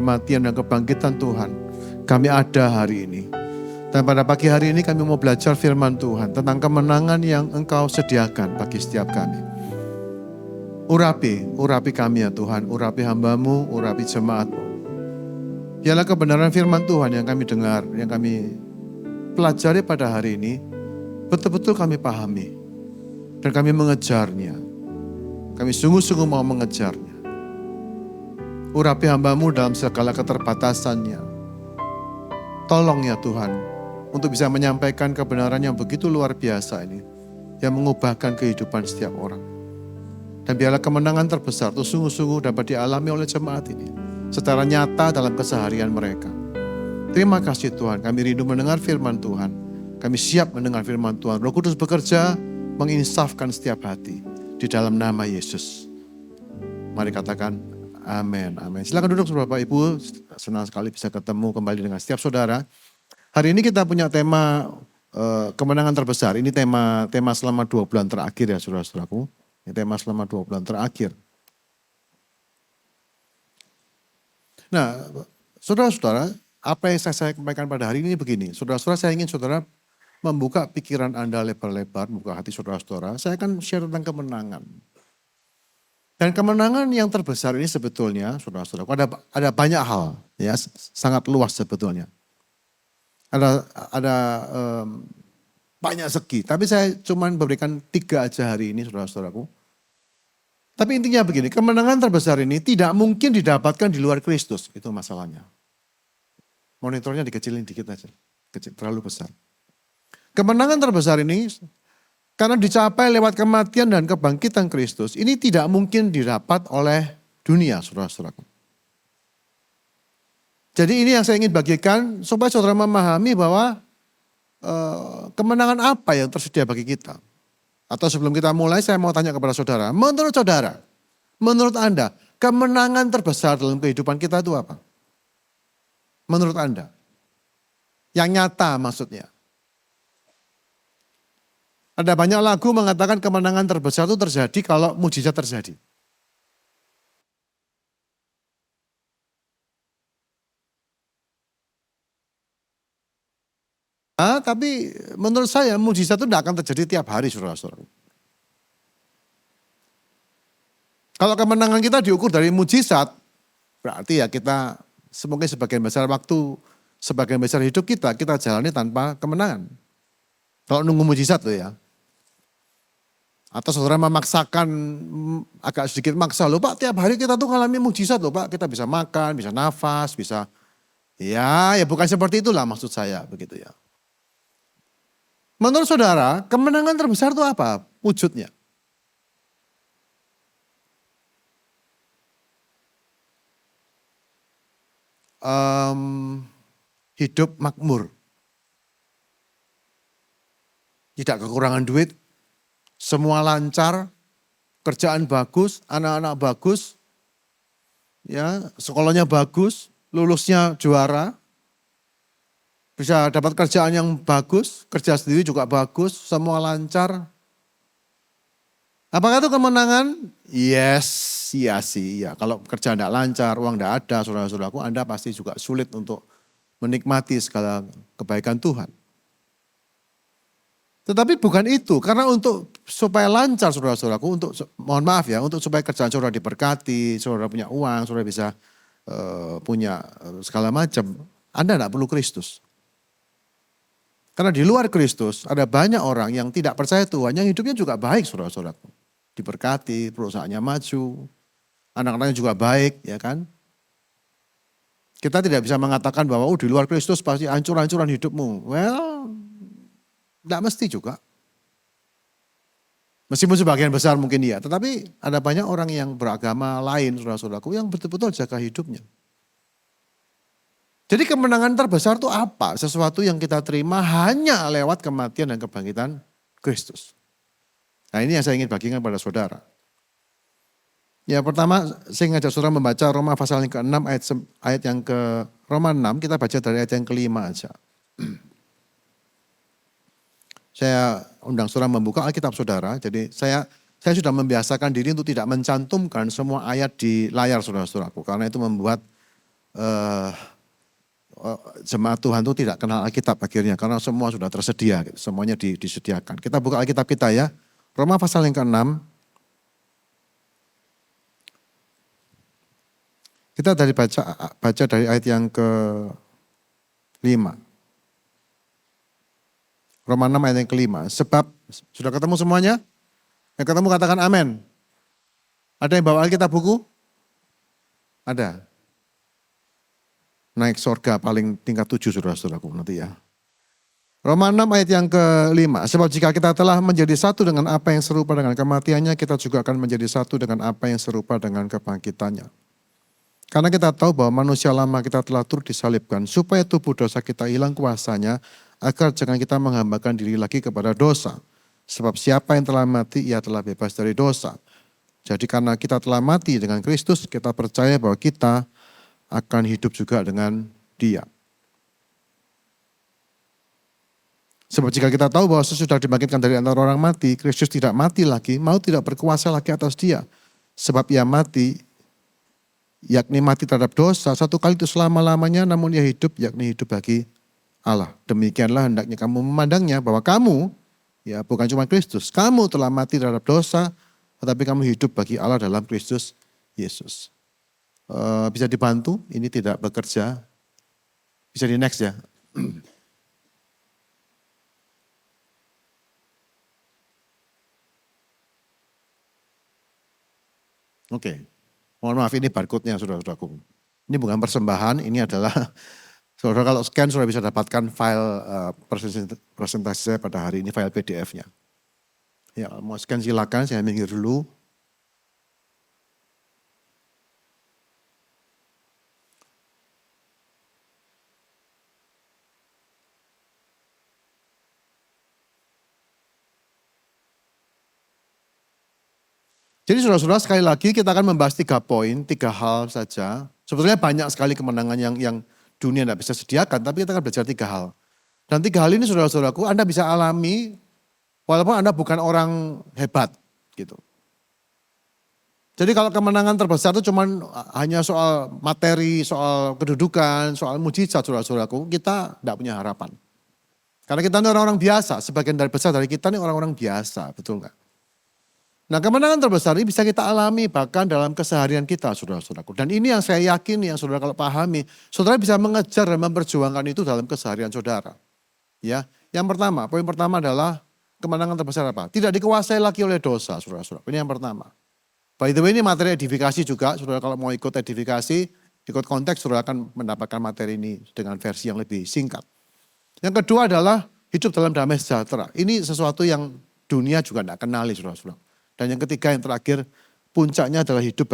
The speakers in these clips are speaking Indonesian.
kematian dan kebangkitan Tuhan, kami ada hari ini. Dan pada pagi hari ini kami mau belajar firman Tuhan tentang kemenangan yang Engkau sediakan bagi setiap kami. Urapi kami ya Tuhan, urapi hamba-Mu, urapi jemaat-Mu. Biarlah kebenaran firman Tuhan yang kami dengar, yang kami pelajari pada hari ini, betul-betul kami pahami. Dan kami mengejarnya. Kami sungguh-sungguh mau mengejarnya. Urapi hamba-Mu dalam segala keterbatasannya. Tolong ya Tuhan, untuk bisa menyampaikan kebenaran yang begitu luar biasa ini, yang mengubahkan kehidupan setiap orang. Dan biarlah kemenangan terbesar itu sungguh-sungguh dapat dialami oleh jemaat ini, secara nyata dalam keseharian mereka. Terima kasih Tuhan, kami rindu mendengar firman Tuhan. Kami siap mendengar firman Tuhan. Roh Kudus bekerja, menginsafkan setiap hati. Di dalam nama Yesus. Mari katakan amin, amin. Silakan duduk Bapak Ibu, senang sekali bisa ketemu kembali dengan setiap saudara. Hari ini kita punya tema kemenangan terbesar. Ini tema selama 2 bulan terakhir ya saudara-saudaraku. Ini tema selama 2 bulan terakhir. Nah, saudara-saudara, apa yang saya sampaikan pada hari ini begini. Saudara-saudara, saya ingin saudara membuka pikiran Anda lebar-lebar, membuka hati saudara-saudara. Saya akan share tentang kemenangan. Dan kemenangan yang terbesar ini sebetulnya, saudara-saudara, ada banyak hal, ya, sangat luas sebetulnya. Ada banyak segi, tapi saya cuma memberikan 3 aja hari ini, saudara-saudaraku. Tapi intinya begini, kemenangan terbesar ini tidak mungkin didapatkan di luar Kristus, itu masalahnya. Monitornya dikecilin dikit aja, terlalu besar. Kemenangan terbesar ini, karena dicapai lewat kematian dan kebangkitan Kristus, ini tidak mungkin didapat oleh dunia, saudara-saudaraku. Jadi ini yang saya ingin bagikan, supaya saudara memahami bahwa kemenangan apa yang tersedia bagi kita. Atau sebelum kita mulai, saya mau tanya kepada saudara, menurut Anda, kemenangan terbesar dalam kehidupan kita itu apa? Menurut Anda? Yang nyata maksudnya. Ada banyak lagu mengatakan kemenangan terbesar itu terjadi kalau mujizat terjadi. Tapi menurut saya mujizat itu tidak akan terjadi tiap hari saudara-saudara. Kalau kemenangan kita diukur dari mujizat, berarti ya kita mungkin sebagian besar waktu, sebagian besar hidup kita jalani tanpa kemenangan. Kalau nunggu mujizat tuh ya. Atau saudara memaksakan, agak sedikit maksa, loh Pak tiap hari kita tuh ngalami mujizat loh Pak. Kita bisa makan, bisa nafas, bisa, ya bukan seperti itulah maksud saya begitu ya. Menurut saudara, kemenangan terbesar itu apa wujudnya? Hidup makmur. Tidak kekurangan duit, semua lancar, kerjaan bagus, anak-anak bagus, ya sekolahnya bagus, lulusnya juara. Bisa dapat kerjaan yang bagus, kerja sendiri juga bagus, semua lancar. Apakah itu kemenangan? Yes, iya sih. Ya. Kalau kerja tidak lancar, uang tidak ada, saudara-saudaraku, Anda pasti juga sulit untuk menikmati segala kebaikan Tuhan. Tetapi bukan itu, karena untuk supaya lancar saudara-saudaraku, mohon maaf ya, untuk supaya kerjaan saudara diberkati, saudara punya uang, saudara bisa punya segala macam, Anda tidak perlu Kristus. Karena di luar Kristus ada banyak orang yang tidak percaya Tuhan, yang hidupnya juga baik saudara-saudaraku. Diberkati, perusahaannya maju, anak-anaknya juga baik ya kan. Kita tidak bisa mengatakan bahwa di luar Kristus pasti hancur-hancuran hidupmu. Well, tidak mesti juga. Meskipun sebagian besar mungkin iya, tetapi ada banyak orang yang beragama lain saudara-saudaraku yang betul-betul jaga hidupnya. Jadi kemenangan terbesar itu apa? Sesuatu yang kita terima hanya lewat kematian dan kebangkitan Kristus. Nah ini yang saya ingin bagikan pada saudara. Ya pertama saya ngajak saudara membaca Roma pasal yang ke-6 ayat yang ke Roma 6, kita baca dari ayat yang ke-5 aja. Saya undang saudara membuka Alkitab saudara, jadi saya sudah membiasakan diri untuk tidak mencantumkan semua ayat di layar saudara-saudaraku. Karena itu membuat eh, jemaat Tuhan itu tidak kenal Alkitab akhirnya karena semua sudah tersedia, gitu. Semuanya disediakan. Kita buka Alkitab kita ya. Roma pasal yang ke-6. Kita baca dari ayat yang ke-5. Roma 6 ayat yang ke-5. Sebab, sudah ketemu semuanya? Yang ketemu katakan amin. Ada yang bawa Alkitab buku? Ada. Naik sorga paling tingkat 7 saudara-saudaraku nanti ya. Roma 6 ayat yang ke-5. Sebab jika kita telah menjadi satu dengan apa yang serupa dengan kematiannya, kita juga akan menjadi satu dengan apa yang serupa dengan kebangkitannya. Karena kita tahu bahwa manusia lama kita telah turut disalibkan, supaya tubuh dosa kita hilang kuasanya, agar jangan kita menghambakan diri lagi kepada dosa. Sebab siapa yang telah mati, ia telah bebas dari dosa. Jadi karena kita telah mati dengan Kristus, kita percaya bahwa kita akan hidup juga dengan Dia. Sebab jika kita tahu bahwa sesudah dibangkitkan dari antara orang mati, Kristus tidak mati lagi, maut tidak berkuasa lagi atas Dia. Sebab Ia mati, yakni mati terhadap dosa, satu kali itu selama-lamanya, namun Ia hidup, yakni hidup bagi Allah. Demikianlah hendaknya kamu memandangnya bahwa kamu, ya bukan cuma Kristus, kamu telah mati terhadap dosa, tetapi kamu hidup bagi Allah dalam Kristus Yesus. Bisa dibantu, ini tidak bekerja. Bisa di next ya. Oke. Mohon maaf ini barcode-nya saudara-saudaraku. Ini bukan persembahan, ini adalah saudara kalau scan sudah bisa dapatkan file presentasi saya pada hari ini, file PDF-nya. Ya, mau scan silakan, saya minggir dulu. Jadi saudara-saudara sekali lagi kita akan membahas 3 poin, 3 hal saja. Sebetulnya banyak sekali kemenangan yang dunia tidak bisa sediakan, tapi kita akan belajar 3 hal. Dan 3 hal ini saudara-saudaraku Anda bisa alami walaupun Anda bukan orang hebat gitu. Jadi kalau kemenangan terbesar itu cuma hanya soal materi, soal kedudukan, soal mujizat saudara-saudaraku, kita tidak punya harapan. Karena kita ini orang-orang biasa, sebagian besar dari kita ini orang-orang biasa, betul nggak? Nah kemenangan terbesar ini bisa kita alami bahkan dalam keseharian kita saudara-saudaraku. Dan ini yang saya yakin, yang saudara kalau pahami, saudara bisa mengejar dan memperjuangkan itu dalam keseharian saudara. Ya, yang pertama, poin pertama adalah kemenangan terbesar apa? Tidak dikuasai lagi oleh dosa saudara-saudara. Ini yang pertama. By the way ini materi edifikasi juga, saudara kalau mau ikut edifikasi, ikut konteks saudara akan mendapatkan materi ini dengan versi yang lebih singkat. Yang kedua adalah hidup dalam damai sejahtera. Ini sesuatu yang dunia juga tidak kenali saudara-saudara. Dan yang ketiga yang terakhir, puncaknya adalah hidup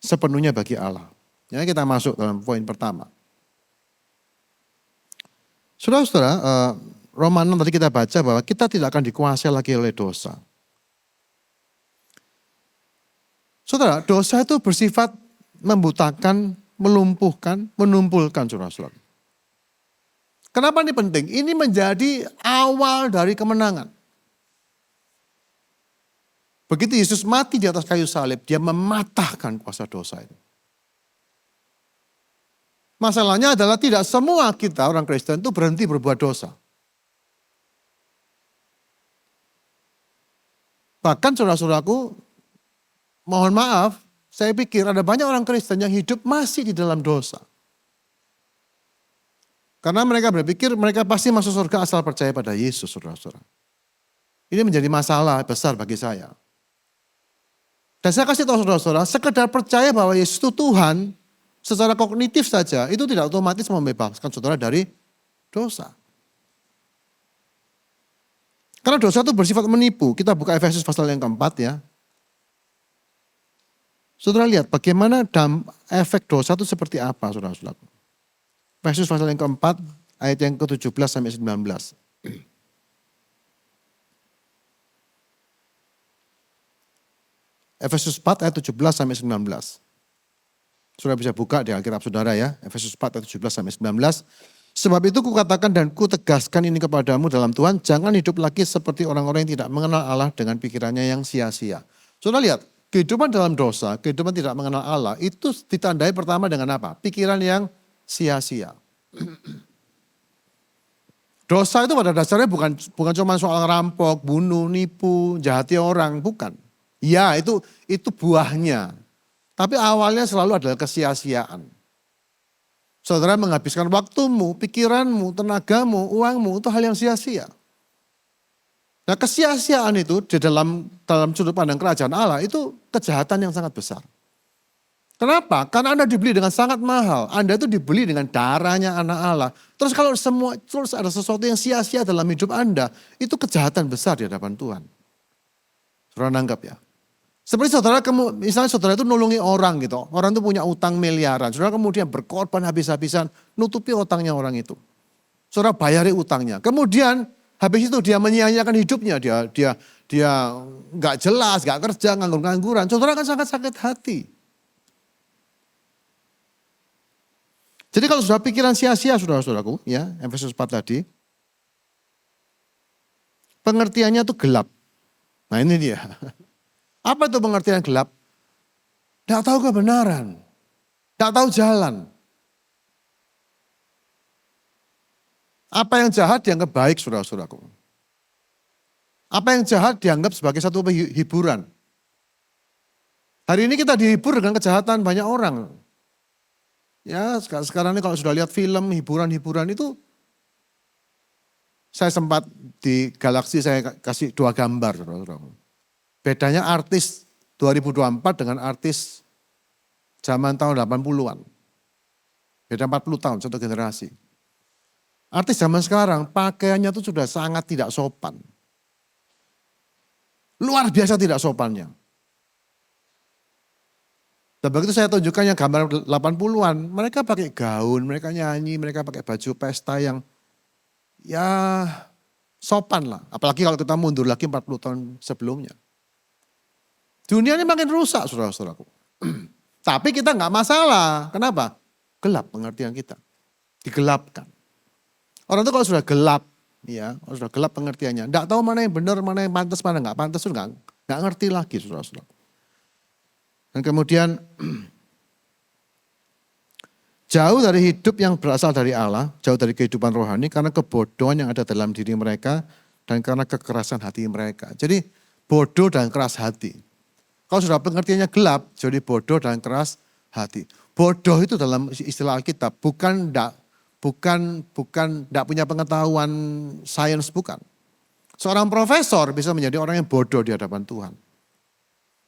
sepenuhnya bagi Allah. Jadi kita masuk dalam poin pertama. Saudara-saudara, Roma 6 tadi kita baca bahwa kita tidak akan dikuasai lagi oleh dosa. Saudara, dosa itu bersifat membutakan, melumpuhkan, menumpulkan saudara-saudara. Kenapa ini penting? Ini menjadi awal dari kemenangan. Begitu Yesus mati di atas kayu salib, dia mematahkan kuasa dosa itu. Masalahnya adalah tidak semua kita orang Kristen itu berhenti berbuat dosa. Bahkan saudara-saudaraku, mohon maaf, saya pikir ada banyak orang Kristen yang hidup masih di dalam dosa. Karena mereka berpikir mereka pasti masuk surga asal percaya pada Yesus, saudara-saudara. Ini menjadi masalah besar bagi saya. Dan saya kasih tahu saudara-saudara, sekedar percaya bahwa Yesus itu Tuhan, secara kognitif saja, itu tidak otomatis membebaskan saudara dari dosa. Karena dosa itu bersifat menipu. Kita buka Efesus pasal yang keempat ya. Saudara lihat bagaimana efek dosa itu seperti apa saudara-saudara. Efesus pasal yang keempat, ayat yang ke-17 sampai 19. Efesus 4 ayat 17 sampai 19. Saudara bisa buka di Alkitab saudara ya. Efesus 4 ayat 17 sampai 19. Sebab itu kukatakan dan kutegaskan ini kepadamu dalam Tuhan. Jangan hidup lagi seperti orang-orang yang tidak mengenal Allah dengan pikirannya yang sia-sia. Saudara lihat. Kehidupan dalam dosa, kehidupan tidak mengenal Allah, itu ditandai pertama dengan apa? Pikiran yang sia-sia. Dosa itu pada dasarnya bukan cuma soal rampok, bunuh, nipu, jahati orang, bukan. Ya, itu buahnya. Tapi awalnya selalu adalah kesia-siaan. Saudara menghabiskan waktumu, pikiranmu, tenagamu, uangmu, itu hal yang sia-sia. Nah, kesia-siaan itu di dalam sudut pandang kerajaan Allah itu kejahatan yang sangat besar. Kenapa? Karena Anda dibeli dengan sangat mahal. Anda itu dibeli dengan darahnya anak Allah. Terus kalau terus ada sesuatu yang sia-sia dalam hidup Anda, itu kejahatan besar di hadapan Tuhan. Saudara nanggap ya. Seperti misalnya saudara itu nolongi orang gitu. Orang itu punya utang miliaran. Saudara kemudian berkorban habis-habisan, nutupi utangnya orang itu. Saudara bayari utangnya. Kemudian habis itu dia menyia-nyiakan hidupnya. Dia nggak jelas, nggak kerja, nganggur-ngangguran. Saudara akan sangat sakit hati. Jadi kalau sudah pikiran sia-sia saudara-saudaraku, ya Efesus 4 tadi. Pengertiannya itu gelap. Nah ini dia. Apa itu pengertian gelap? Tidak tahu kebenaran. Tidak tahu jalan. Apa yang jahat dianggap baik saudara-saudaraku. Apa yang jahat dianggap sebagai satu hiburan. Hari ini kita dihibur dengan kejahatan banyak orang. Ya sekarang ini kalau sudah lihat film, hiburan-hiburan itu. Saya sempat di Galaxy saya kasih 2 gambar saudara-saudaraku. Bedanya artis 2024 dengan artis zaman tahun 80-an. Beda 40 tahun, satu generasi. Artis zaman sekarang pakaiannya itu sudah sangat tidak sopan. Luar biasa tidak sopannya. Dan begitu saya tunjukkan yang gambar 80-an, mereka pakai gaun, mereka nyanyi, mereka pakai baju pesta yang ya sopan lah. Apalagi kalau kita mundur lagi 40 tahun sebelumnya. Dunia ini makin rusak saudara-saudaraku. Tapi kita nggak masalah. Kenapa? Gelap pengertian kita. Digelapkan. Orang itu kalau sudah gelap, ya, kalau sudah gelap pengertiannya, nggak tahu mana yang benar, mana yang pantas, mana nggak pantas, sudah nggak ngerti lagi saudara-saudaraku. Dan kemudian jauh dari hidup yang berasal dari Allah, jauh dari kehidupan rohani karena kebodohan yang ada dalam diri mereka dan karena kekerasan hati mereka. Jadi bodoh dan keras hati. Kalau sudah pengertiannya gelap, jadi bodoh dan keras hati. Bodoh itu dalam istilah Alkitab bukan punya pengetahuan sains, bukan. Seorang profesor bisa menjadi orang yang bodoh di hadapan Tuhan.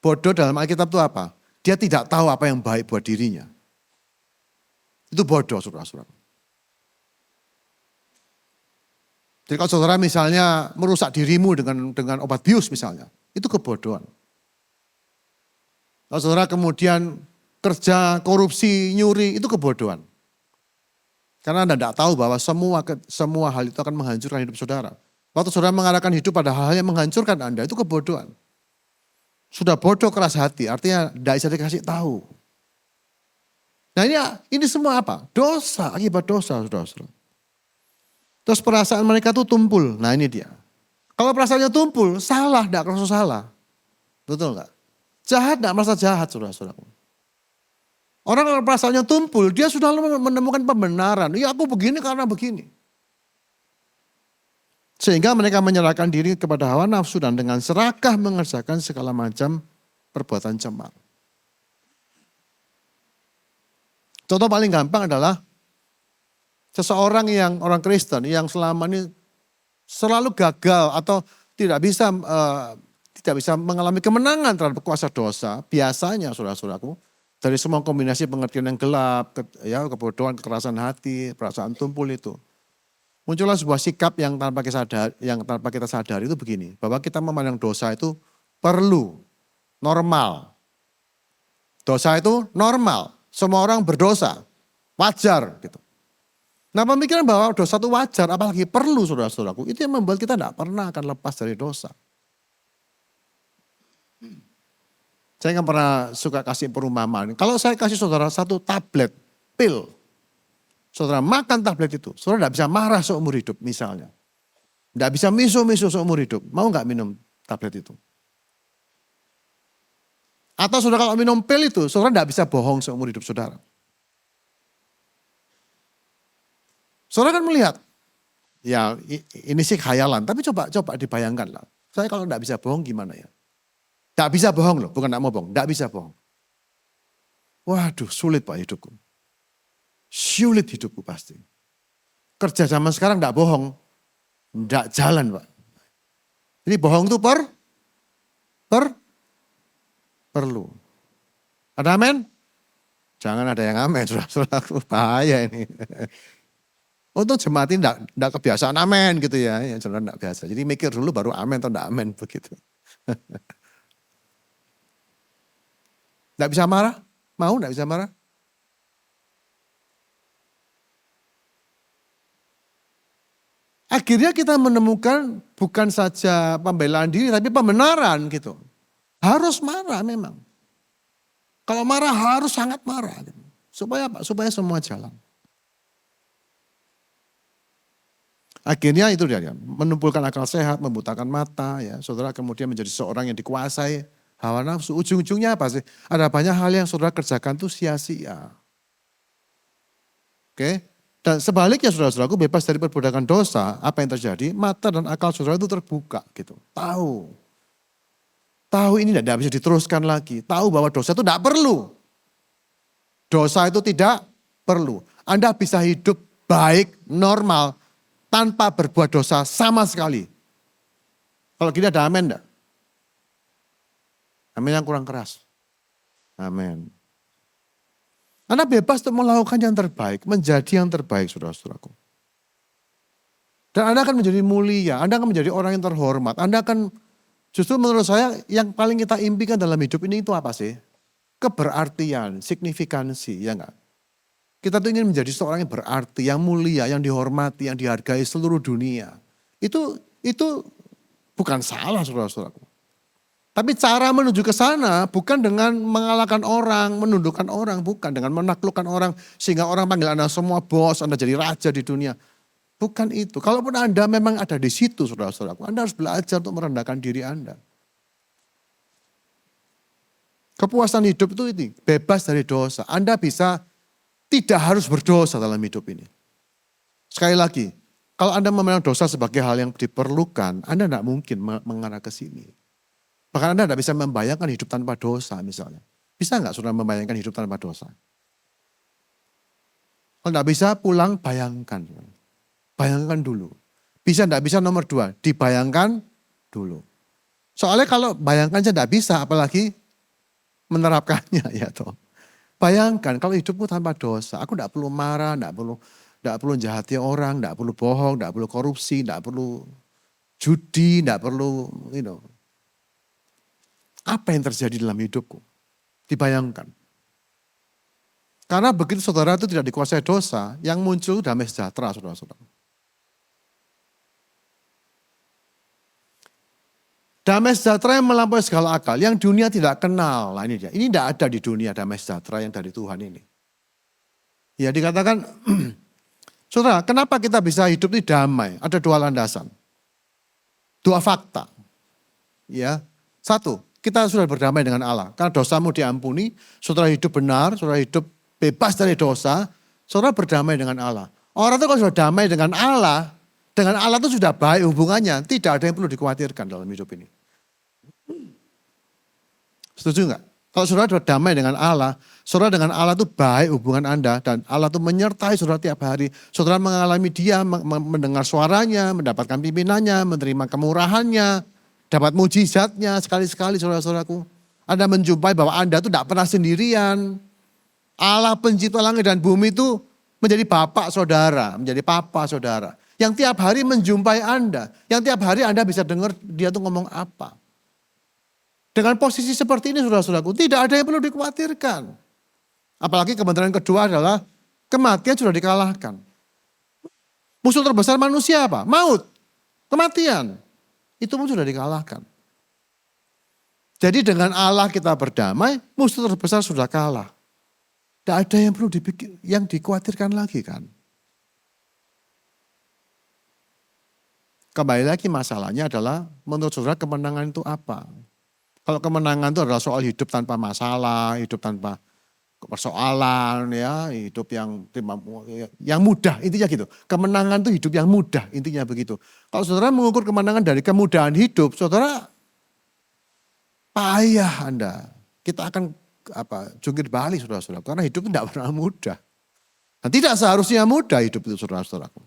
Bodoh dalam Alkitab itu apa? Dia tidak tahu apa yang baik buat dirinya. Itu bodoh saudara-saudara. Jadi kalau saudara misalnya merusak dirimu dengan obat bius misalnya, itu kebodohan. Kalau saudara kemudian kerja, korupsi, nyuri, itu kebodohan. Karena Anda tidak tahu bahwa semua hal itu akan menghancurkan hidup saudara. Waktu saudara mengarahkan hidup pada hal yang menghancurkan Anda, itu kebodohan. Sudah bodoh keras hati, artinya tidak bisa dikasih tahu. Nah ini semua apa? Dosa, akibat dosa saudara-saudara. Terus perasaan mereka tuh tumpul, nah ini dia. Kalau perasaannya tumpul, salah, tidak merasa salah. Betul enggak? Jahat tidak merasa jahat saudara-saudara. Orang kalau perasaannya tumpul, dia sudah menemukan pembenaran. Ya aku begini karena begini. Sehingga mereka menyerahkan diri kepada hawa nafsu dan dengan serakah mengerjakan segala macam perbuatan cemar. Contoh paling gampang adalah seseorang orang Kristen yang selama ini selalu gagal atau tidak bisa mengalami kemenangan terhadap kuasa dosa, biasanya saudara-saudaraku, dari semua kombinasi pengertian yang gelap, kebodohan, kekerasan hati, perasaan tumpul itu. Muncullah sebuah sikap yang tanpa kita sadari itu begini, bahwa kita memandang dosa itu perlu, normal. Dosa itu normal, semua orang berdosa, wajar gitu. Nah pemikiran bahwa dosa itu wajar, apalagi perlu saudara-saudaraku, itu yang membuat kita tidak pernah akan lepas dari dosa. Saya nggak pernah suka kasih perumpamaan. Kalau saya kasih saudara satu tablet pil, saudara makan tablet itu, saudara tidak bisa marah seumur hidup misalnya. Tidak bisa miso-miso seumur hidup. Mau nggak minum tablet itu? Atau saudara kalau minum pil itu, saudara tidak bisa bohong seumur hidup saudara. Saudara kan melihat, ya ini sih khayalan, tapi coba dibayangkan lah. Saya kalau tidak bisa bohong gimana ya? Tidak bisa bohong loh, bukan tidak mau bohong, tidak bisa bohong. Waduh, sulit Pak hidupku. Sulit hidupku pasti. Kerja zaman sekarang tidak bohong, tidak jalan Pak. Jadi bohong itu perlu. Ada amin? Jangan ada yang amin, saudara-saudaraku, bahaya ini. Untuk jemaat ini tidak kebiasaan amin gitu ya, saudara tidak biasa. Jadi mikir dulu baru amin atau tidak amin begitu. Tidak bisa marah? Mau tidak bisa marah? Akhirnya kita menemukan bukan saja pembelaan diri, tapi pembenaran gitu. Harus marah memang. Kalau marah harus sangat marah. Gitu. Supaya apa? Supaya semua jalan. Akhirnya itu dia, menumpulkan akal sehat, membutakan mata. Ya, saudara kemudian menjadi seorang yang dikuasai hawa nafsu. Ujung-ujungnya apa sih? Ada banyak hal yang saudara kerjakan itu sia-sia. Oke? Dan sebaliknya saudara-saudaraku bebas dari perbudakan dosa, apa yang terjadi? Mata dan akal saudara itu terbuka gitu. Tahu ini tidak bisa diteruskan lagi. Tahu bahwa dosa itu tidak perlu. Dosa itu tidak perlu. Anda bisa hidup baik, normal, tanpa berbuat dosa sama sekali. Kalau gini ada amin enggak? Amin yang kurang keras. Amin. Anda bebas untuk melakukan yang terbaik, menjadi yang terbaik saudara-saudaraku. Dan Anda akan menjadi mulia, Anda akan menjadi orang yang terhormat. Anda akan, justru menurut saya yang paling kita impikan dalam hidup ini itu apa sih? Keberartian, signifikansi, ya enggak? Kita tuh ingin menjadi seorang yang berarti, yang mulia, yang dihormati, yang dihargai seluruh dunia. Itu bukan salah saudara-saudaraku. Tapi cara menuju ke sana bukan dengan mengalahkan orang, menundukkan orang, bukan. Dengan menaklukkan orang sehingga orang panggil Anda semua bos, Anda jadi raja di dunia. Bukan itu. Kalaupun Anda memang ada di situ saudara-saudaraku, Anda harus belajar untuk merendahkan diri Anda. Kepuasan hidup itu ini, bebas dari dosa. Anda bisa tidak harus berdosa dalam hidup ini. Sekali lagi, kalau Anda memandang dosa sebagai hal yang diperlukan, Anda tidak mungkin mengarah ke sini. Bahkan Anda tidak bisa membayangkan hidup tanpa dosa misalnya. Bisa nggak saudara membayangkan hidup tanpa dosa? Kalau tidak bisa pulang, bayangkan. Bayangkan dulu. Bisa tidak bisa nomor 2, dibayangkan dulu. Soalnya kalau bayangkan saja tidak bisa, apalagi menerapkannya ya toh. Bayangkan kalau hidupku tanpa dosa, aku tidak perlu marah, tidak perlu jahati orang, tidak perlu bohong, tidak perlu korupsi, tidak perlu judi, tidak perlu apa yang terjadi dalam hidupku? Dibayangkan. Karena begitu saudara itu tidak dikuasai dosa, yang muncul damai sejahtera saudara-saudara. Damai sejahtera yang melampaui segala akal, yang dunia tidak kenal. Nah ini dia, ini tidak ada di dunia damai sejahtera yang dari Tuhan ini. Ya dikatakan, saudara kenapa kita bisa hidup ini damai? Ada 2 landasan. 2 fakta. Ya, 1. Kita sudah berdamai dengan Allah. Karena dosamu diampuni, saudara hidup benar, saudara hidup bebas dari dosa, saudara berdamai dengan Allah. Orang itu kalau sudah damai dengan Allah itu sudah baik hubungannya. Tidak ada yang perlu dikhawatirkan dalam hidup ini. Setuju enggak? Kalau saudara sudah damai dengan Allah, saudara dengan Allah itu baik hubungan Anda. Dan Allah itu menyertai saudara tiap hari. Saudara mengalami dia, mendengar suaranya, mendapatkan pimpinannya, menerima kemurahannya. Dapat mujizatnya sekali-sekali saudara-saudaraku. Anda menjumpai bahwa Anda itu tidak pernah sendirian. Allah pencipta langit dan bumi itu menjadi bapak saudara, menjadi papa saudara. Yang tiap hari menjumpai Anda. Yang tiap hari Anda bisa dengar dia tuh ngomong apa. Dengan posisi seperti ini saudara-saudaraku, tidak ada yang perlu dikhawatirkan. Apalagi kebenaran kedua adalah kematian sudah dikalahkan. Musuh terbesar manusia apa? Maut, kematian. Itu pun sudah dikalahkan. Jadi dengan Allah kita berdamai, musuh terbesar sudah kalah. Tidak ada yang perlu yang dikhawatirkan lagi kan. Kembali lagi masalahnya adalah menurut saudara kemenangan itu apa? Kalau kemenangan itu adalah soal hidup tanpa masalah, hidup tanpa persoalan, ya, hidup yang mudah, intinya gitu. Kemenangan itu hidup yang mudah, intinya begitu. Kalau saudara mengukur kemenangan dari kemudahan hidup, saudara payah Anda. Kita akan jungkir balik saudara-saudara, karena hidup itu tidak pernah mudah. Dan tidak seharusnya mudah hidup itu saudara-saudaraku.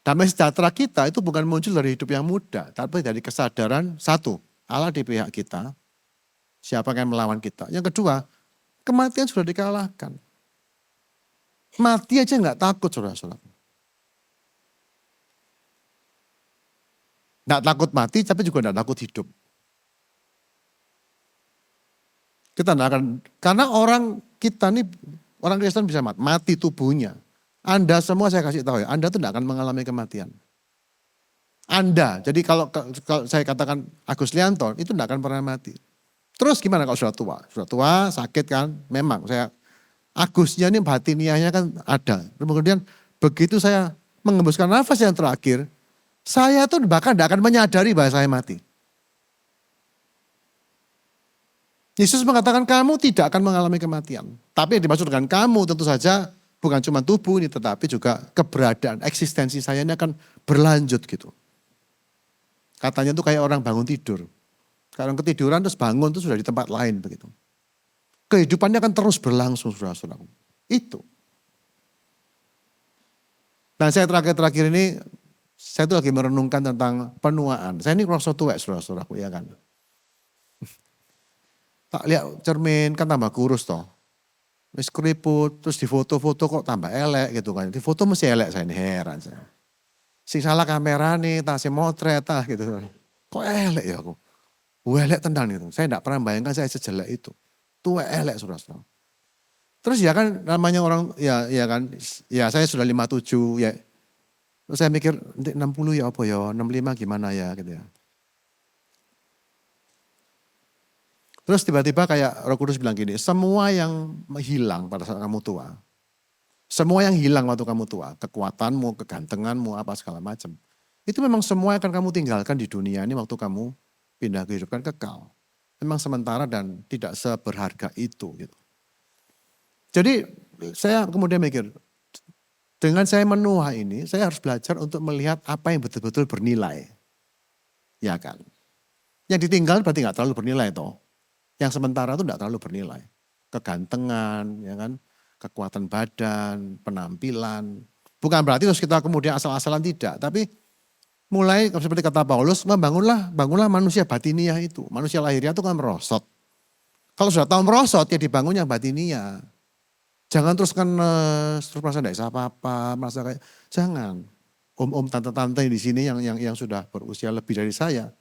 Damai sejahtera kita itu bukan muncul dari hidup yang mudah, tapi dari kesadaran satu, Allah di pihak kita, siapa yang melawan kita. Yang kedua, kematian sudah dikalahkan. Mati aja nggak takut saudara-saudara. Nggak takut mati, tapi juga nggak takut hidup. Kita nggak akan, karena kita nih, orang Kristen bisa mati tubuhnya. Anda semua saya kasih tahu ya, Anda tuh tidak akan mengalami kematian. Anda, jadi kalau saya katakan Agus Lianto, itu tidak akan pernah mati. Terus gimana kalau sudah tua? Sudah tua, sakit kan? Memang Agusnya ini batiniahnya kan ada. Kemudian begitu saya mengembuskan nafas yang terakhir, saya tuh bahkan tidak akan menyadari bahwa saya mati. Yesus mengatakan kamu tidak akan mengalami kematian. Tapi yang dimaksud dengan kamu tentu saja bukan cuma tubuh ini, tetapi juga keberadaan, eksistensi saya ini akan berlanjut gitu. Katanya tuh kayak orang bangun tidur. Kalau ketiduran terus bangun itu sudah di tempat lain begitu. Kehidupannya akan terus berlangsung saudara-saudara. Itu. Nah saya terakhir ini, saya tuh lagi merenungkan tentang penuaan. Saya ini merasa tua saudara-saudaraku ya kan. Tak lihat cermin kan tambah kurus toh. Wis keriput, terus di foto-foto kok tambah elek gitu kan. Di foto mesti elek saya ini heran saya. Sing salah kamera nih, tasnya motret gitu. Kok elek ya aku? Elek tenan gitu. Saya tidak pernah bayangkan saya sejelek itu. Tua elek saudara-saudara. Terus ya kan namanya orang, ya kan, ya saya sudah 57 ya. Terus saya mikir, 60 ya apa ya, 65 gimana ya gitu ya. Terus tiba-tiba kayak Roh Kudus bilang gini, semua yang hilang pada saat kamu tua, semua yang hilang waktu kamu tua, kekuatanmu, kegantenganmu, apa segala macam, itu memang semua akan kamu tinggalkan di dunia ini waktu kamu pindah kehidupan kekal. Memang sementara dan tidak seberharga itu. Gitu. Jadi saya kemudian mikir, dengan saya menua ini, saya harus belajar untuk melihat apa yang betul-betul bernilai. Ya kan? Yang ditinggal berarti gak terlalu bernilai toh. Yang sementara itu tidak terlalu bernilai. Kegantengan, ya kan, kekuatan badan, penampilan. Bukan berarti terus kita kemudian asal-asalan tidak. Tapi mulai seperti kata Paulus, bangunlah manusia batiniah itu. Manusia lahiriah itu kan merosot. Kalau sudah tahu merosot ya dibangun yang batiniah. Jangan terus terus merasa tidak bisa apa-apa, merasa kayak jangan. Om-om, tante-tante di sini yang sudah berusia lebih dari saya,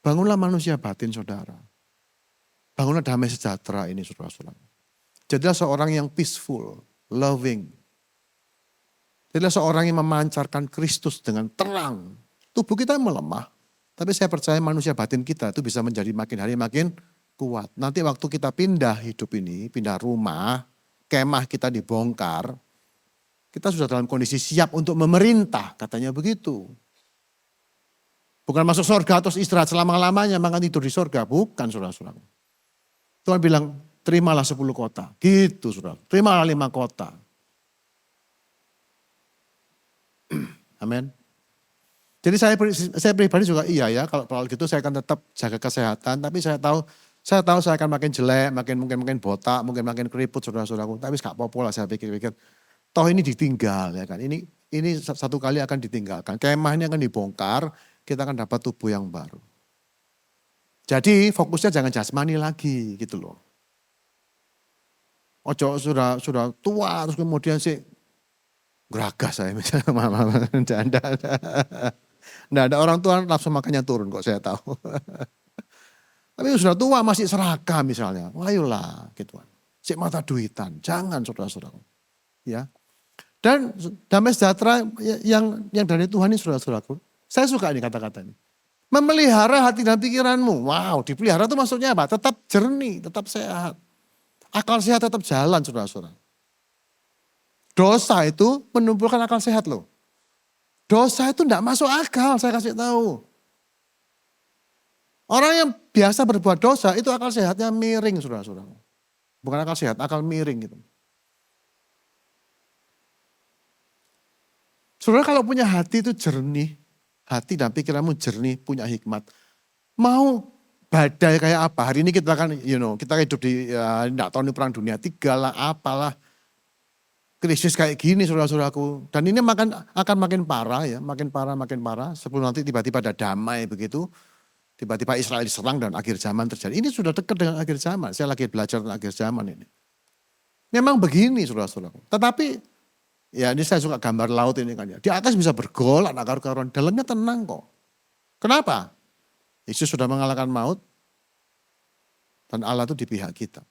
bangunlah manusia batin saudara. Bangunlah damai sejahtera ini saudara-saudara. Jadilah seorang yang peaceful, loving. Jadilah seorang yang memancarkan Kristus dengan terang. Tubuh kita melemah, tapi saya percaya manusia batin kita itu bisa menjadi makin hari makin kuat. Nanti waktu kita pindah hidup ini, pindah rumah, kemah kita dibongkar, kita sudah dalam kondisi siap untuk memerintah, katanya begitu. Bukan masuk surga terus istirahat selama-lamanya, makan tidur di surga. Bukan saudara-saudara. Tuhan bilang, terimalah 10 kota. Gitu saudara. Terimalah 5 kota. Amin. Jadi saya pribadi juga iya ya, kalau gitu saya akan tetap jaga kesehatan. Tapi saya tahu saya akan makin jelek, mungkin botak, mungkin makin keriput saudara-saudaraku. Tapi gak apa-apa lah saya pikir-pikir. Toh ini ditinggal ya kan. Ini satu kali akan ditinggalkan. Kemah ini akan dibongkar, kita akan dapat tubuh yang baru. Jadi fokusnya jangan jasmani lagi gitu loh. Ojo sudah tua terus kemudian sih geragas saya misalnya mama canda. Nggak ada orang tua nafsu makannya turun kok saya tahu. Tapi sudah tua masih serakah misalnya. Ayolah gituan. Sik mata duitan. Jangan saudara-saudara. Ya. Dan damai sejahtera yang dari Tuhan ini saudara-saudaraku. Saya suka ini kata-kata ini. Memelihara hati dan pikiranmu. Wow, dipelihara itu maksudnya apa? Tetap jernih, tetap sehat. Akal sehat tetap jalan, saudara-saudara. Dosa itu menumbuhkan akal sehat loh. Dosa itu tidak masuk akal, saya kasih tahu. Orang yang biasa berbuat dosa itu akal sehatnya miring, saudara-saudara. Bukan akal sehat, akal miring gitu. Saudara kalau punya hati itu jernih, hati dan pikiranmu jernih, punya hikmat. Mau badai kayak apa? Hari ini kita kan, kita hidup di, enggak tahu ini perang dunia 3 lah, apalah. Krisis kayak gini saudara-saudaraku. Dan ini akan makin parah ya, makin parah. Sebelum nanti tiba-tiba ada damai begitu. Tiba-tiba Israel diserang dan akhir zaman terjadi. Ini sudah dekat dengan akhir zaman. Saya lagi belajar tentang akhir zaman ini. Memang begini saudara-saudaraku. Tetapi ya ini saya suka gambar laut ini kan ya. Di atas bisa bergolak, akar-akaran. Dalamnya tenang kok. Kenapa? Yesus sudah mengalahkan maut. Dan Allah itu di pihak kita.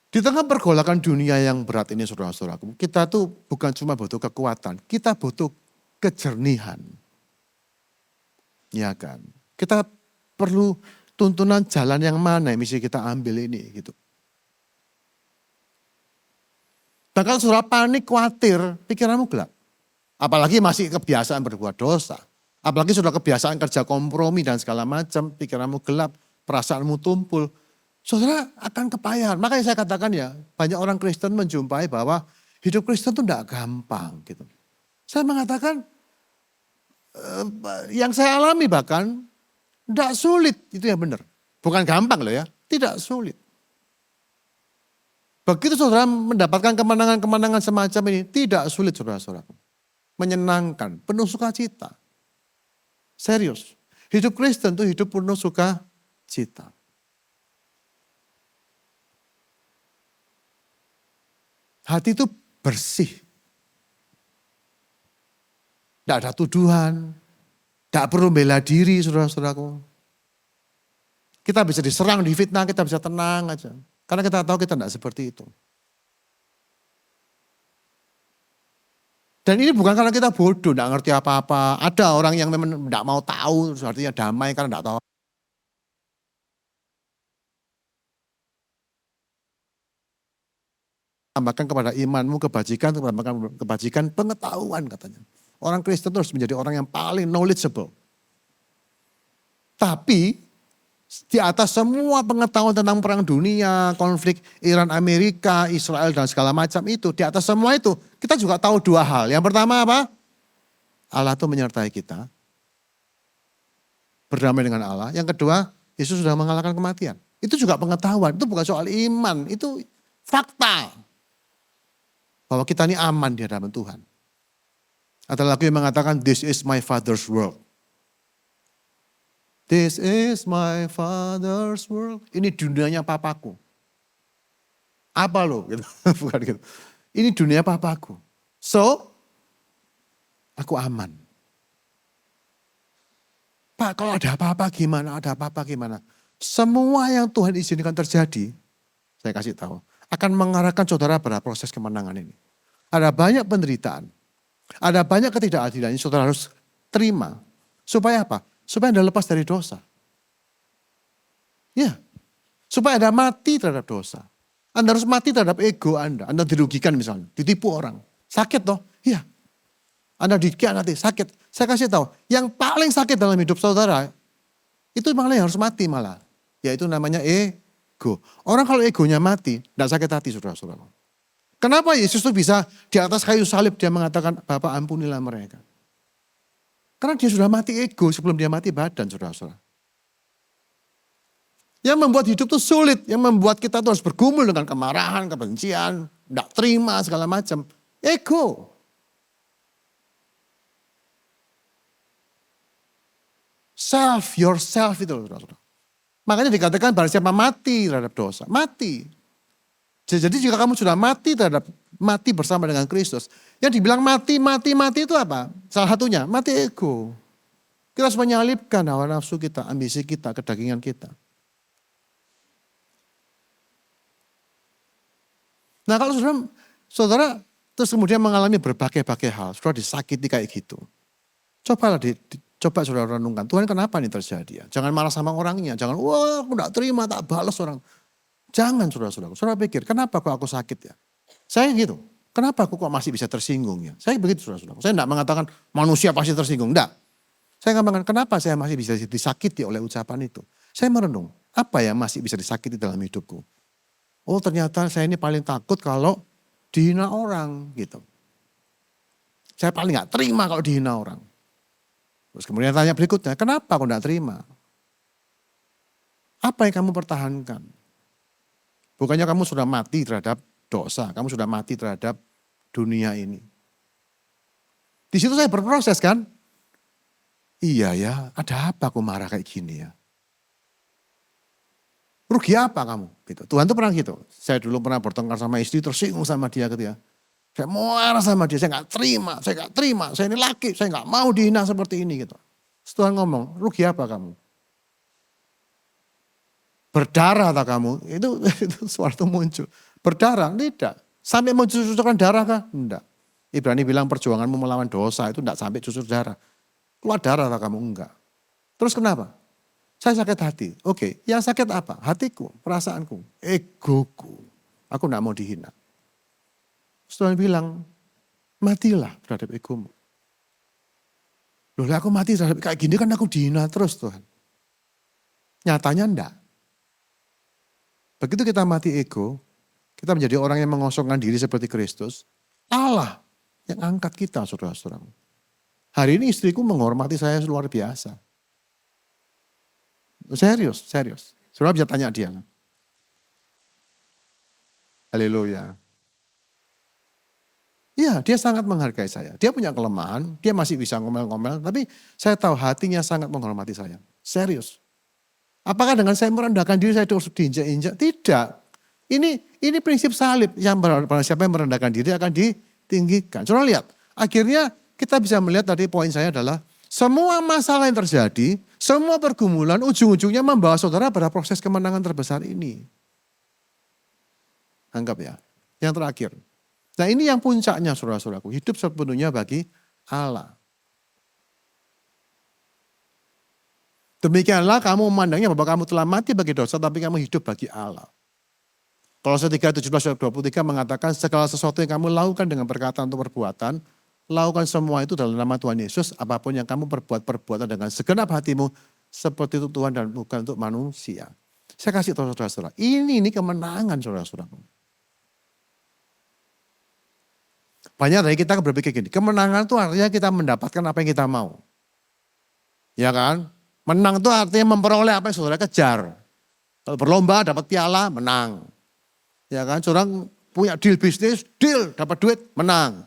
Di tengah pergolakan dunia yang berat ini saudara-saudaraku. Kita tuh bukan cuma butuh kekuatan. Kita butuh kejernihan. Ya kan. Kita perlu tuntunan jalan yang mana yang mesti kita ambil ini gitu. Bahkan saudara panik, khawatir, pikiranmu gelap. Apalagi masih kebiasaan berbuat dosa. Apalagi sudah kebiasaan kerja kompromi dan segala macam, pikiranmu gelap, perasaanmu tumpul. Saudara akan kepayahan. Makanya saya katakan ya, banyak orang Kristen menjumpai bahwa hidup Kristen itu tidak gampang gitu. Saya mengatakan, yang saya alami bahkan, tidak sulit, itu yang benar. Bukan gampang loh ya, tidak sulit. Begitu saudara mendapatkan kemenangan-kemenangan semacam ini, tidak sulit saudara-saudara. Menyenangkan, penuh sukacita. Serius, hidup Kristen itu hidup penuh sukacita. Hati itu bersih. Tidak ada tuduhan. Tidak perlu bela diri saudara-saudaraku. Kita bisa diserang, difitnah, kita bisa tenang aja. Karena kita tahu kita tidak seperti itu. Dan ini bukan karena kita bodoh, tidak ngerti apa-apa. Ada orang yang memang tidak mau tahu, artinya damai karena tidak tahu. Tambahkan kepada imanmu kebajikan, tambahkan kebajikan pengetahuan katanya. Orang Kristen harus menjadi orang yang paling knowledgeable. Tapi di atas semua pengetahuan tentang perang dunia, konflik Iran, Amerika, Israel dan segala macam itu. Di atas semua itu kita juga tahu 2 hal. Yang pertama apa? Allah itu menyertai kita. Berdamai dengan Allah. Yang kedua, Yesus sudah mengalahkan kematian. Itu juga pengetahuan. Itu bukan soal iman. Itu fakta. Bahwa kita ini aman di hadapan Tuhan. Ada lagu yang mengatakan, this is my father's world. This is my father's world. Ini dunianya papaku. Apa lo? Gitu. Bukan gitu. Ini dunia papaku. So, aku aman. Pak, kalau ada apa-apa gimana? Ada apa-apa gimana? Semua yang Tuhan izinkan terjadi, saya kasih tahu, akan mengarahkan saudara pada proses kemenangan ini. Ada banyak penderitaan. Ada banyak ketidakadilan yang saudara harus terima. Supaya apa? Supaya Anda lepas dari dosa. Ya. Supaya Anda mati terhadap dosa. Anda harus mati terhadap ego Anda. Anda dirugikan misalnya. Ditipu orang. Sakit toh? Iya. Anda dikhianati, sakit. Saya kasih tahu. Yang paling sakit dalam hidup saudara. Itu malah yang harus mati malah. Yaitu namanya ego. Orang kalau egonya mati, tidak sakit hati saudara-saudara. Kenapa Yesus itu bisa di atas kayu salib dia mengatakan, Bapa ampunilah mereka. Karena dia sudah mati ego sebelum dia mati badan saudara-saudara. Yang membuat hidup itu sulit, yang membuat kita tuh harus bergumul dengan kemarahan, kebencian, tidak terima segala macam. Ego. Self, yourself itu saudara-saudara. Makanya dikatakan barang siapa mati terhadap dosa, mati. Jadi jika kamu sudah mati bersama dengan Kristus. Yang dibilang mati itu apa? Salah satunya, mati ego. Kita harus menyalipkan hawa nafsu kita, ambisi kita, kedagingan kita. Nah kalau saudara terus kemudian mengalami berbagai-bagai hal, saudara disakiti kayak gitu. Coba saudara renungkan, Tuhan kenapa ini terjadi ya? Jangan marah sama orangnya, jangan wah aku gak terima, tak balas orang. Jangan saudara-saudara, saudara pikir kenapa kok aku sakit ya? Saya gitu, kenapa aku kok masih bisa tersinggung ya? Saya begitu saudara-saudara, saya tidak mengatakan manusia pasti tersinggung, enggak. Saya ngomongkan, kenapa saya masih bisa disakiti oleh ucapan itu? Saya merenung, apa yang masih bisa disakiti dalam hidupku? Oh ternyata saya ini paling takut kalau dihina orang gitu. Saya paling gak terima kalau dihina orang. Terus kemudian tanya berikutnya, kenapa kau gak terima? Apa yang kamu pertahankan? Bukannya kamu sudah mati terhadap dosa, kamu sudah mati terhadap dunia ini. Di situ saya berproses kan. Iya ya, ada apa aku marah kayak gini ya? Rugi apa kamu? Gitu. Tuhan tuh pernah gitu. Saya dulu pernah bertengkar sama istri, tersinggung sama dia gitu ya. Saya marah sama dia, saya gak terima, saya ini laki, saya gak mau dihina seperti ini gitu. Terus Tuhan ngomong, rugi apa kamu? Berdarah tak kamu? Itu suatu muncul. Berdarah? Tidak. Sampai mencucurkan darah kah? Tidak. Ibrani bilang perjuanganmu melawan dosa itu tidak sampai cucur darah. Keluar darah tak kamu? Enggak. Terus kenapa? Saya sakit hati. Oke, yang sakit apa? Hatiku, perasaanku, egoku. Aku tidak mau dihina. Terus Tuhan bilang, matilah terhadap egomu. Loh aku mati terhadap kayak gini kan aku dihina terus Tuhan. Nyatanya enggak. Begitu kita mati ego, kita menjadi orang yang mengosongkan diri seperti Kristus, Allah yang angkat kita saudara-saudara. Hari ini istriku menghormati saya luar biasa. Serius. Saudara bisa tanya dia. Haleluya. Iya, dia sangat menghargai saya. Dia punya kelemahan, dia masih bisa ngomel-ngomel, tapi saya tahu hatinya sangat menghormati saya. Serius. Apakah dengan saya merendahkan diri saya harus diinjak-injak? Tidak. Ini prinsip salib. Siapa yang merendahkan diri akan ditinggikan. Saudara lihat, akhirnya kita bisa melihat tadi poin saya adalah semua masalah yang terjadi, semua pergumulan ujung-ujungnya membawa saudara pada proses kemenangan terbesar ini. Anggap ya. Yang terakhir. Nah ini yang puncaknya saudara-saudaraku. Hidup sepenuhnya bagi Allah. Demikianlah kamu memandangnya bahwa kamu telah mati bagi dosa tapi kamu hidup bagi Allah. Kolose 3:17-23 mengatakan segala sesuatu yang kamu lakukan dengan perkataan atau perbuatan, lakukan semua itu dalam nama Tuhan Yesus, apapun yang kamu perbuatan dengan segenap hatimu seperti itu Tuhan dan bukan untuk manusia. Saya kasih tahu saudara-saudara, ini kemenangan saudara-saudara. Banyak dari kita berpikir gini, kemenangan itu artinya kita mendapatkan apa yang kita mau. Ya kan? Menang itu artinya memperoleh apa yang saudara kejar. Kalau berlomba dapat piala, menang. Ya kan? Saudara punya deal bisnis, deal, dapat duit, menang.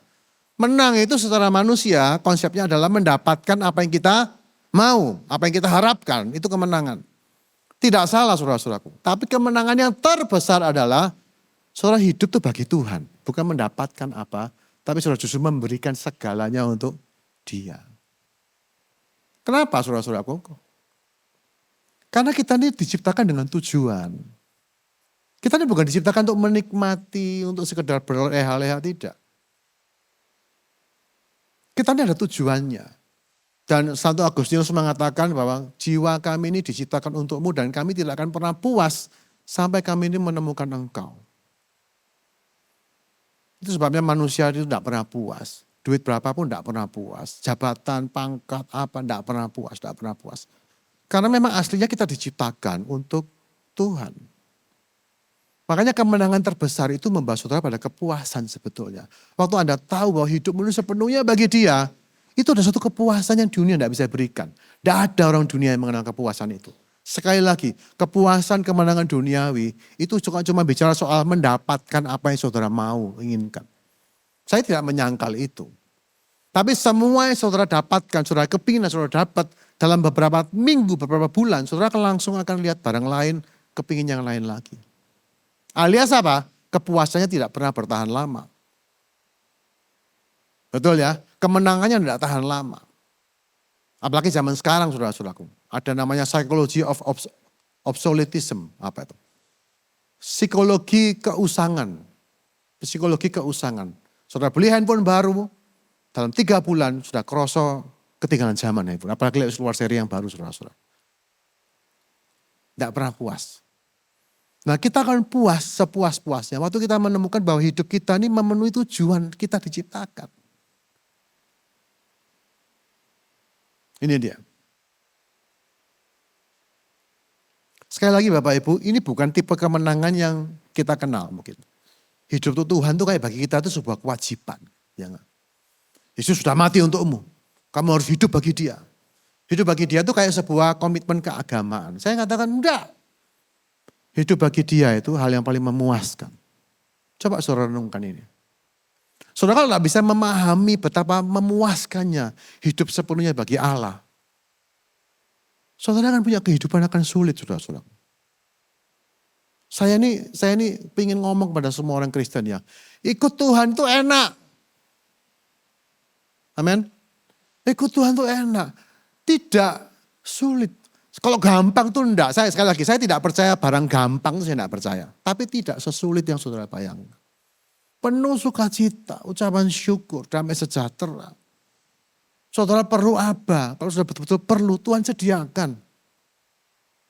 Menang itu secara manusia konsepnya adalah mendapatkan apa yang kita mau, apa yang kita harapkan, itu kemenangan. Tidak salah saudara-saudaraku. Tapi kemenangan yang terbesar adalah saudara hidup itu bagi Tuhan. Bukan mendapatkan apa, tapi saudara justru memberikan segalanya untuk Dia. Kenapa saudara-saudaraku? Karena kita ini diciptakan dengan tujuan. Kita ini bukan diciptakan untuk menikmati, untuk sekedar berleha-leha, tidak. Kita ini ada tujuannya. Dan Santo Agustinus mengatakan bahwa jiwa kami ini diciptakan untukmu dan kami tidak akan pernah puas sampai kami ini menemukan engkau. Itu sebabnya manusia itu tidak pernah puas. Duit berapapun tidak pernah puas. Jabatan, pangkat, apa, tidak pernah puas. Karena memang aslinya kita diciptakan untuk Tuhan. Makanya kemenangan terbesar itu membawa saudara pada kepuasan sebetulnya. Waktu Anda tahu bahwa hidup ini sepenuhnya bagi Dia, itu ada suatu kepuasan yang dunia tidak bisa berikan. Tidak ada orang dunia yang mengenal kepuasan itu. Sekali lagi, kepuasan kemenangan duniawi itu cuma bicara soal mendapatkan apa yang saudara mau, inginkan. Saya tidak menyangkal itu. Tapi semua yang saudara dapatkan, saudara kepingin saudara dapat dalam beberapa minggu, beberapa bulan, saudara langsung akan lihat barang lain, kepingin yang lain lagi. Alias apa? Kepuasannya tidak pernah bertahan lama. Betul ya? Kemenangannya tidak tahan lama. Apalagi zaman sekarang saudara-saudaraku. Ada namanya psychology of obsoletism. Apa itu? Psikologi keusangan. Psikologi keusangan. Saudara beli handphone baru, dalam 3 bulan sudah kerosok ketinggalan zaman handphone. Apalagi keluar seri yang baru saudara-saudara. Tidak pernah puas. Nah kita akan puas sepuas-puasnya. Waktu kita menemukan bahwa hidup kita ini memenuhi tujuan kita diciptakan. Ini dia. Sekali lagi Bapak Ibu, ini bukan tipe kemenangan yang kita kenal mungkin. Hidup tuh Tuhan tuh kayak bagi kita itu sebuah kewajiban. Ya enggak? Yesus sudah mati untukmu. Kamu harus hidup bagi dia. Hidup bagi dia itu kayak sebuah komitmen keagamaan. Saya katakan enggak. Hidup bagi dia itu hal yang paling memuaskan. Coba saudara renungkan ini. Saudara kalau tidak bisa memahami betapa memuaskannya hidup sepenuhnya bagi Allah. Saudara akan punya kehidupan akan sulit, saudara-saudara. Saya ini pengen ngomong kepada semua orang Kristen ya. Ikut Tuhan itu enak. Amin. Ikut Tuhan itu enak. Tidak sulit. Kalau gampang tuh enggak. Sekali lagi, saya tidak percaya barang gampang, saya tidak percaya. Tapi tidak sesulit yang saudara bayangkan. Penuh sukacita, ucapan syukur, damai sejahtera. Saudara perlu apa? Kalau sudah betul-betul perlu, Tuhan sediakan.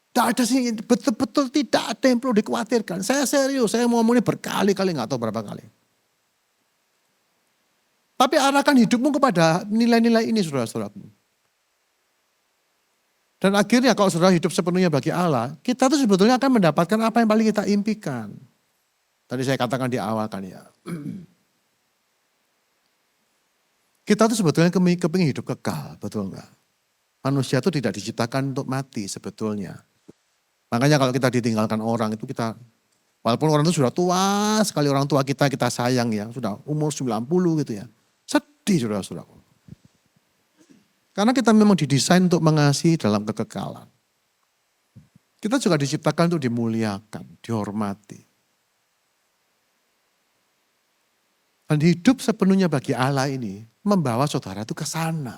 Tidak ada sih, betul-betul tidak ada yang perlu dikhawatirkan. Saya serius, saya mau ngomong ini berkali-kali, nggak tahu berapa kali. Tapi arahkan hidupmu kepada nilai-nilai ini, saudara-saudaraku. Dan akhirnya kalau saudara hidup sepenuhnya bagi Allah, kita tuh sebetulnya akan mendapatkan apa yang paling kita impikan. Tadi saya katakan di awal kan ya. Kita tuh sebetulnya kepingin hidup kekal, betul enggak? Manusia itu tidak diciptakan untuk mati sebetulnya. Makanya kalau kita ditinggalkan orang itu kita, walaupun orang itu sudah tua sekali, orang tua kita sayang ya, sudah umur 90 gitu ya. Sedih saudara-saudara. Karena kita memang didesain untuk mengasihi dalam kekekalan. Kita juga diciptakan untuk dimuliakan, dihormati. Dan hidup sepenuhnya bagi Allah ini membawa saudara itu ke sana.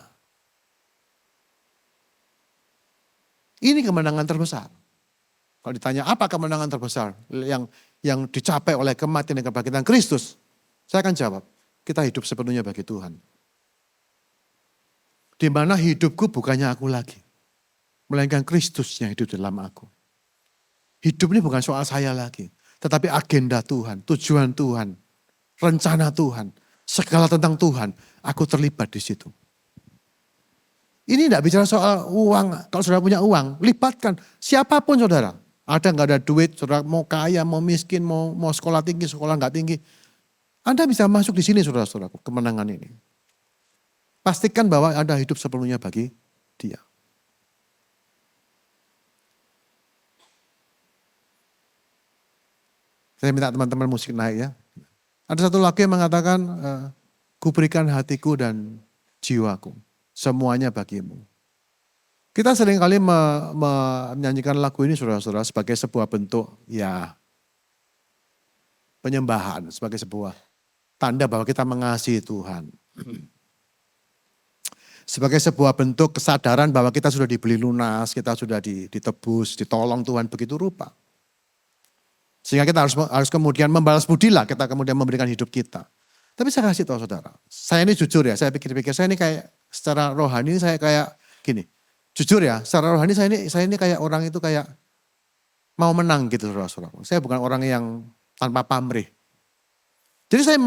Ini kemenangan terbesar. Kalau ditanya apa kemenangan terbesar yang dicapai oleh kematian dan kebangkitan Kristus, saya akan jawab, kita hidup sepenuhnya bagi Tuhan. Di mana hidupku bukannya aku lagi, melainkan Kristus yang hidup dalam aku. Hidup ini bukan soal saya lagi, tetapi agenda Tuhan, tujuan Tuhan, rencana Tuhan, segala tentang Tuhan, aku terlibat di situ. Ini tidak bicara soal uang, kalau saudara punya uang, libatkan siapapun saudara. Ada nggak ada duit, saudara mau kaya, mau miskin, mau sekolah tinggi, sekolah nggak tinggi. Anda bisa masuk di sini saudara-saudaraku, kemenangan ini. Pastikan bahwa Anda hidup sepenuhnya bagi Dia. Saya minta teman-teman musik naik ya. Ada satu lagu yang mengatakan, kuberikan hatiku dan jiwaku, semuanya bagimu. Kita seringkali menyanyikan lagu ini saudara-saudara sebagai sebuah bentuk ya penyembahan, sebagai sebuah tanda bahwa kita mengasihi Tuhan. Sebagai sebuah bentuk kesadaran bahwa kita sudah dibeli lunas, kita sudah ditebus, ditolong Tuhan begitu rupa. Sehingga kita harus kemudian membalas budi lah, kita kemudian memberikan hidup kita. Tapi saya kasih tahu saudara, saya ini jujur ya, saya pikir-pikir, saya ini kayak secara rohani saya kayak gini. Jujur ya, secara rohani saya ini kayak orang itu kayak mau menang gitu saudara-saudara. Saya bukan orang yang tanpa pamrih. Jadi saya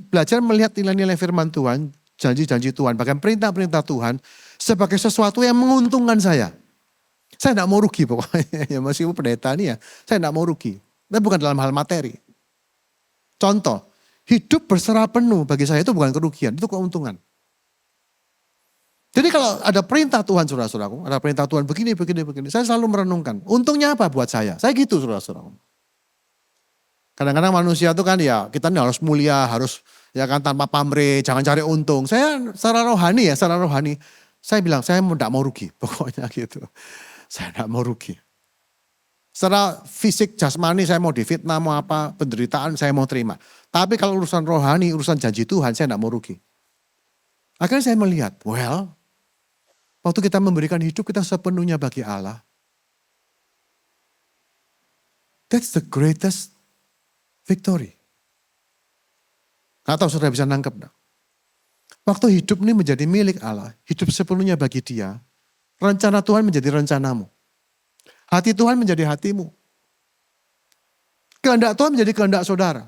belajar melihat nilai-nilai firman Tuhan, janji-janji Tuhan, bahkan perintah-perintah Tuhan sebagai sesuatu yang menguntungkan saya. Saya tidak mau rugi pokoknya, ya meskipun pendeta ini ya, saya tidak mau rugi. Tapi bukan dalam hal materi. Contoh, hidup berserah penuh bagi saya itu bukan kerugian, itu keuntungan. Jadi kalau ada perintah Tuhan saudara-saudaraku, ada perintah Tuhan begini, saya selalu merenungkan. Untungnya apa buat saya? Saya gitu saudara-saudaraku. Kadang-kadang manusia itu kan ya kita ini harus mulia, harus ya kan tanpa pamrih, jangan cari untung. Saya secara rohani, saya bilang saya tidak mau rugi, pokoknya gitu. Saya tidak mau rugi. Secara fisik, jasmani saya mau difitnah, mau apa, penderitaan saya mau terima. Tapi kalau urusan rohani, urusan janji Tuhan saya tidak mau rugi. Akhirnya saya melihat, waktu kita memberikan hidup kita sepenuhnya bagi Allah. That's the greatest victory. Gak tahu saudara bisa nangkep enggak? Waktu hidup ini menjadi milik Allah, hidup sepenuhnya bagi Dia, rencana Tuhan menjadi rencanamu. Hati Tuhan menjadi hatimu. Kehendak Tuhan menjadi kehendak saudara.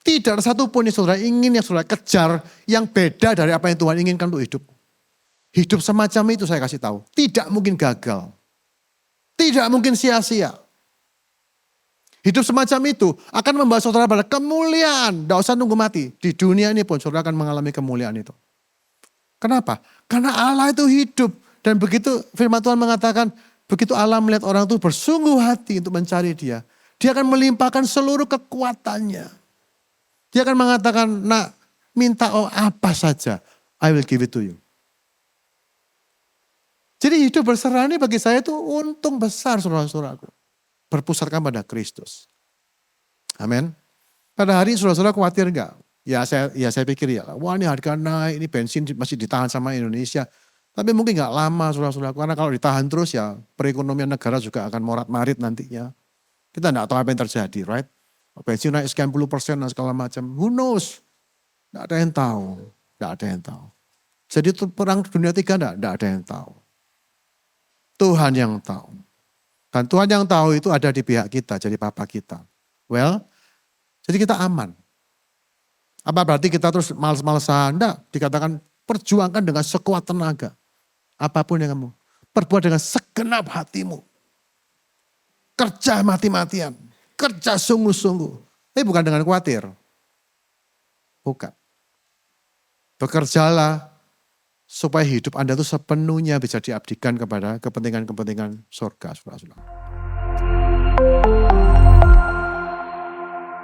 Tidak ada satupun yang saudara ingin, yang saudara kejar, yang beda dari apa yang Tuhan inginkan untuk hidup. Hidup semacam itu saya kasih tahu, tidak mungkin gagal. Tidak mungkin sia-sia. Hidup semacam itu akan membawa saudara pada kemuliaan. Tidak usah nunggu mati. Di dunia ini pun saudara akan mengalami kemuliaan itu. Kenapa? Karena Allah itu hidup. Dan begitu firman Tuhan mengatakan, begitu Allah melihat orang itu bersungguh hati untuk mencari dia. Dia akan melimpahkan seluruh kekuatannya. Dia akan mengatakan, nak minta apa saja, I will give it to you. Jadi hidup berserah ini bagi saya itu untung besar saudara-saudaraku. Berpusatkan pada Kristus. Amin. Pada hari ini saudara-saudara khawatir enggak? Ya saya pikir ya, wah ini harga naik, ini bensin masih ditahan sama Indonesia. Tapi mungkin enggak lama saudara-saudara, karena kalau ditahan terus ya perekonomian negara juga akan morat-marit nantinya. Kita enggak tahu apa yang terjadi, right? Bensin naik sekian puluh persen dan segala macam, who knows? Enggak ada yang tahu, enggak ada yang tahu. Jadi itu perang dunia 3 enggak ada yang tahu. Tuhan yang tahu. Dan Tuhan yang tahu itu ada di pihak kita, jadi papa kita. Well, jadi kita aman. Apa berarti kita terus males-malesan? Enggak, dikatakan perjuangkan dengan sekuat tenaga. Apapun yang kamu perbuat dengan segenap hatimu. Kerja mati-matian, kerja sungguh-sungguh. Tapi bukan dengan khawatir. Bukan. Bekerjalah supaya hidup Anda itu sepenuhnya bisa diabdikan kepada kepentingan-kepentingan surga. Saudara-saudara.